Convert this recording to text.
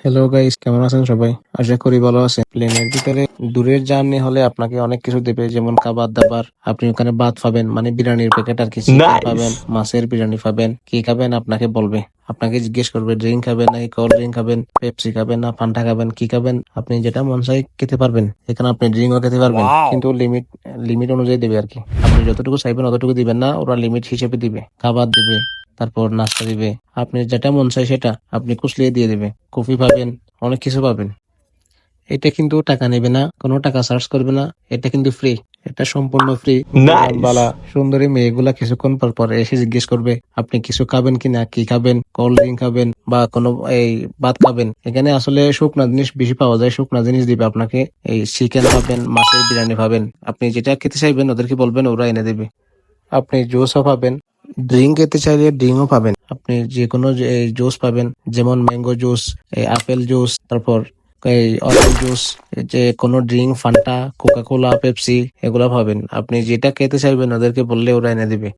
Hello guys, কেমন আছেন সবাই? আশা করি ভালো আছেন। প্লেনের ভিতরে দূরের জার্নি হলে আপনাকে অনেক কিছু দেবে, যেমন খাবার দাবার। আপনি ওখানে ভাত পাবেন, মানে বিরিয়ানির প্যাকেট আর কি, চিকেন পাবেন, Nice. মাছের বিরিয়ানি পাবেন। কি খাবেন আপনাকে বলবে, আপনাকে জিজ্ঞেস করবে ড্রিঙ্ক খাবেন নাকি কোল্ড ড্রিঙ্ক খাবেন, পেপসি খাবেন না ফান্টা খাবেন, কি খাবেন। আপনি যেটা মন চাই খেতে পারবেন। এখানে আপনি ড্রিঙ্কও খেতে পারবেন, কিন্তু Wow. লিমিট লিমিট অনুযায়ী দেবে আর কি। আপনি যতটুকু চাইবেন অতটুকু দিবেন না, ওরা লিমিট হিসেবে দিবে। খাবার দিবে, তারপর নাস্তা দিবে। আপনি যেটা মন চাই সেটা আপনি কুচলিয়ে দিয়ে দিবে। কফি পাবেন, অনেক কিছু পাবেন। এটা কিন্তু টাকা নেবে না, কোনো টাকা চার্জ করবে না। এটা কিন্তু ফ্রি, এটা সম্পূর্ণ ফ্রি। গ্রামবালা Nice. সুন্দরী মেয়েগুলা কিছুক্ষণ পর পর এসে জিজ্ঞেস করবে আপনি কিছু খাবেন কিনা, কি খাবেন, কোল্ড ড্রিঙ্ক খাবেন বা কোনো এই ভাত খাবেন। এখানে আসলে শুকনা জিনিস বেশি পাওয়া যায়, শুকনা জিনিস দিবে আপনাকে। এই চিকেন পাবেন, মাছের বিরিয়ানি পাবেন। আপনি যেটা খেতে চাইবেন ওদেরকে বলবেন, ওরা এনে দেবে। আপনি জুসও পাবেন, ড্রিঙ্ক খেতে চাইলে ড্রিঙ্কও পাবেন। আপনি যে কোনো জুস পাবেন, যেমন ম্যাঙ্গো জুস, এই আপেল জুস, তারপর এই অরেঞ্জ জুস, যে কোনো drink, Fanta, Coca Cola, Pepsi, এগুলা পাবেন। আপনি যেটা খেতে চাইবেন ওদেরকে বললে ওরা এনে দিবে।